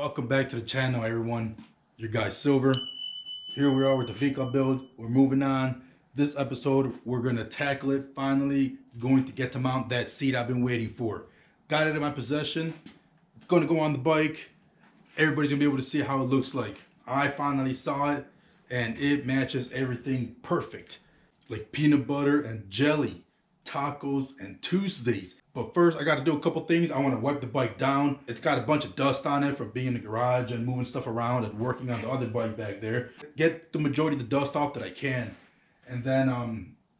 Welcome back to the channel, everyone. Your guy Silver. Here we are with the Vicla build. We're moving on. This episode, we're gonna tackle it. Finally, going to get to mount that seat I've been waiting for. Got it in my possession. It's gonna go on the bike. Everybody's gonna be able to see how it looks like. I finally saw it, and it matches everything perfect. Like peanut butter and jelly, tacos and Tuesdays. But first, I got to do a couple things. I want to wipe the bike down. It's got a bunch of dust on it from being in the garage and moving stuff around and working on the other bike back there. Get the majority of the dust off that I can. And then,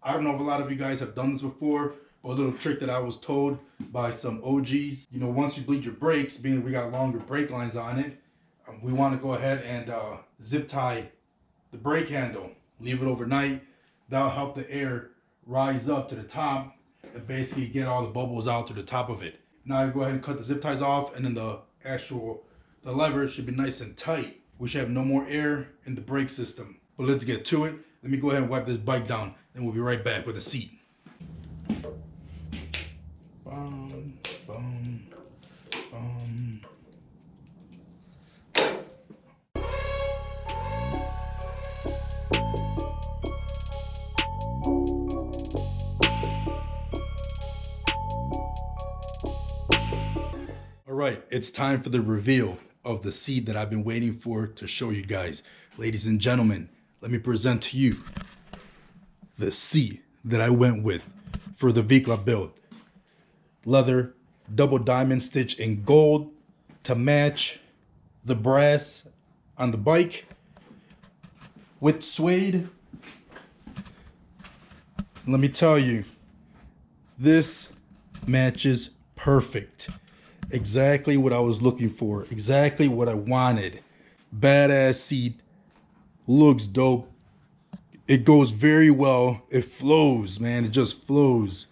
I don't know if a lot of you guys have done this before, but a little trick that I was told by some OGs. You know, once you bleed your brakes, being we got longer brake lines on it, we want to go ahead and zip tie the brake handle. Leave it overnight. That'll help the air rise up to the top and basically get all the bubbles out to the top of it. Now I go ahead and cut the zip ties off, and then the lever should be nice and tight. We should have no more air in the brake system. But let's get to it. Let me go ahead and wipe this bike down, and we'll be right back with the seat. Boom, boom, boom. All right, it's time for the reveal of the seed that I've been waiting for to show you guys. Ladies and gentlemen, let me present to you the seed that I went with for the Vicla build. Leather, double diamond stitch in gold to match the brass on the bike with suede. Let me tell you, this matches perfect. Exactly what I was looking for. Exactly what I wanted. Badass seat. Looks dope. It goes very well. It flows, man. It just flows.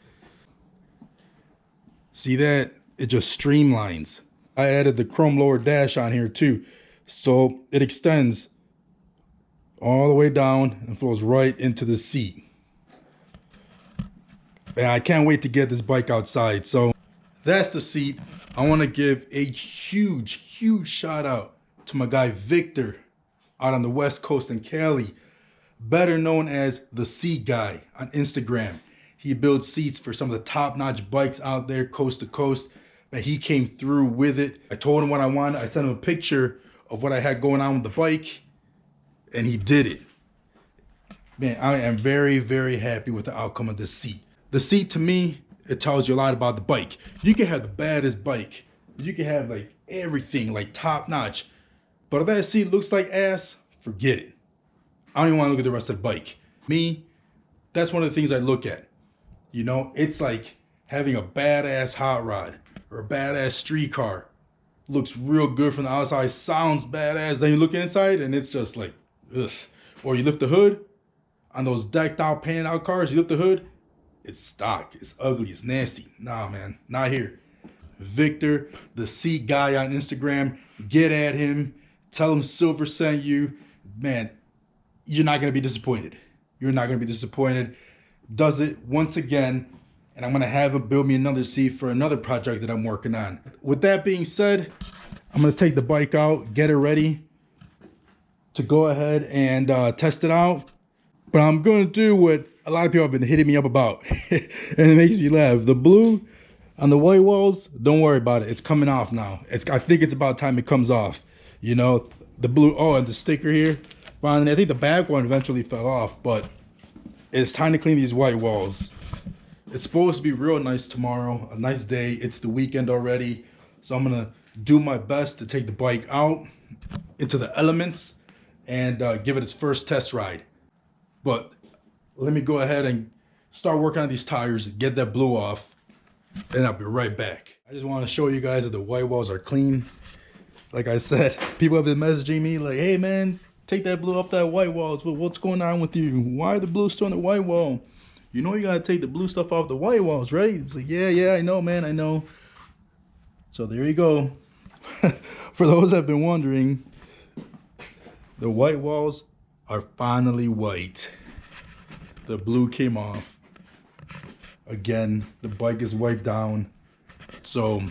See that? It just streamlines. I added the chrome lower dash on here too. So it extends all the way down and flows right into the seat. Man, I can't wait to get this bike outside. So that's the seat. I want to give a huge shout out to my guy Victor out on the West Coast in Cali, better known as the Seat Guy on Instagram. He builds seats for some of the top-notch bikes out there coast to coast, but he came through with it. I told him what I wanted. I sent him a picture of what I had going on with the bike, and he did it. Man, I am very happy with the outcome of this seat. The seat, to me, it tells you a lot about the bike. You can have the baddest bike. You can have like everything, like top notch. But if that seat looks like ass, forget it. I don't even want to look at the rest of the bike. Me, that's one of the things I look at. You know, it's like having a badass hot rod or a badass street car. Looks real good from the outside, sounds badass. Then you look inside and it's just like, ugh. Or you lift the hood on those decked out, painted out cars, you lift the hood, it's stock, it's ugly, it's nasty. Nah, man, not here. Victor, the Seat Guy on Instagram, get at him. Tell him Silver sent you. Man, you're not going to be disappointed. You're not going to be disappointed. Does it once again, and I'm going to have him build me another seat for another project that I'm working on. With that being said, I'm going to take the bike out, get it ready to go ahead and test it out. But I'm going to do what a lot of people have been hitting me up about, and it makes me laugh. The blue on the white walls, don't worry about it. It's coming off now. I think it's about time it comes off. You know, the blue, oh, and the sticker here. Finally, I think the back one eventually fell off, but it's time to clean these white walls. It's supposed to be real nice tomorrow, a nice day. It's the weekend already, so I'm going to do my best to take the bike out into the elements and give it its first test ride. But let me go ahead and start working on these tires, get that blue off, and I'll be right back. I just want to show you guys that the white walls are clean. Like I said, people have been messaging me like, hey man, take that blue off that white wall. What's going on with you? Why are the blues still on the white wall? You know you gotta take the blue stuff off the white walls, right? It's like, yeah, I know, man, I know. So there you go. For those that have been wondering, the white walls are finally white. The blue came off. Again, the bike is wiped down. So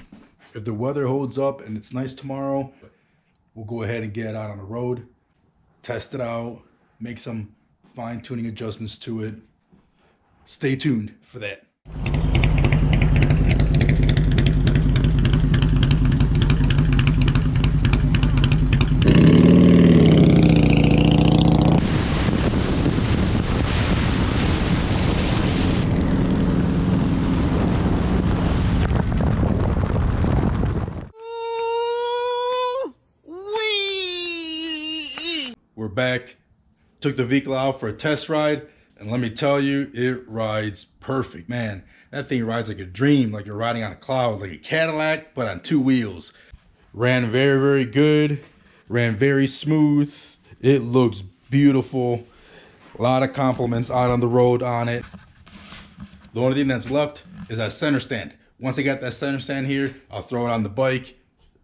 if the weather holds up and it's nice tomorrow, we'll go ahead and get it out on the road, test it out, make some fine-tuning adjustments to it. Stay tuned for that. We're back. Took the Vicla out for a test ride, and let me tell you, it rides perfect. Man, that thing rides like a dream, like you're riding on a cloud, like a Cadillac, but on 2 wheels. Ran very, very good. Ran very smooth. It looks beautiful. A lot of compliments out on the road on it. The only thing that's left is that center stand. Once I got that center stand here, I'll throw it on the bike.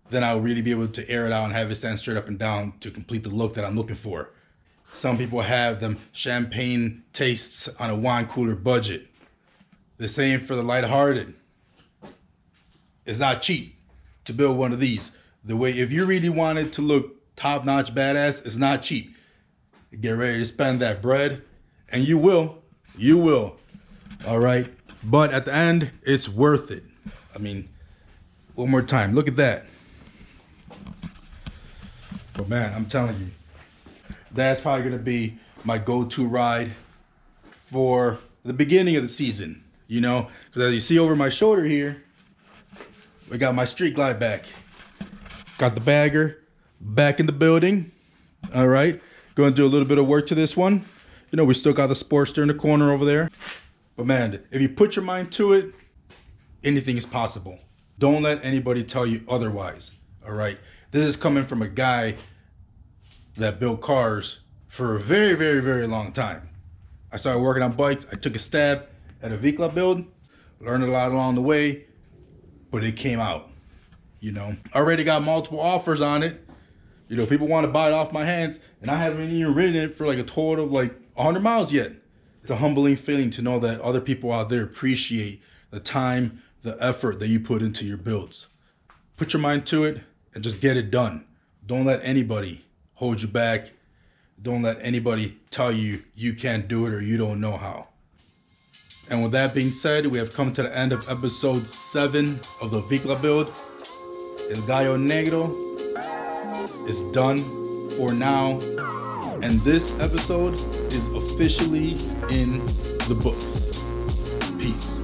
Then I'll really be able to air it out and have it stand straight up and down to complete the look that I'm looking for. Some people have them champagne tastes on a wine cooler budget. The same for the lighthearted. It's not cheap to build one of these. The way, if you really want it to look top-notch badass, it's not cheap. Get ready to spend that bread, and you will. You will. All right. But at the end, it's worth it. I mean, one more time. Look at that. But man, I'm telling you, that's probably going to be my go-to ride for the beginning of the season, you know, because as you see over my shoulder here, we got my street glide back. Got the bagger back in the building. All right. Going to do a little bit of work to this one. You know, we still got the Sportster in the corner over there. But man, if you put your mind to it, anything is possible. Don't let anybody tell you otherwise. All right. This is coming from a guy that built cars for a very, very, very long time. I started working on bikes. I took a stab at a Vicla build, learned a lot along the way, but it came out, you know. I already got multiple offers on it. You know, people want to buy it off my hands, and I haven't even ridden it for like a total of like 100 miles yet. It's a humbling feeling to know that other people out there appreciate the time, the effort that you put into your builds. Put your mind to it and just get it done. Don't let anybody hold you back. Don't let anybody tell you you can't do it or you don't know how. And with that being said, we have come to the end of episode 7 of the Vicla build. El Gallo Negro is done for now. And this episode is officially in the books. Peace.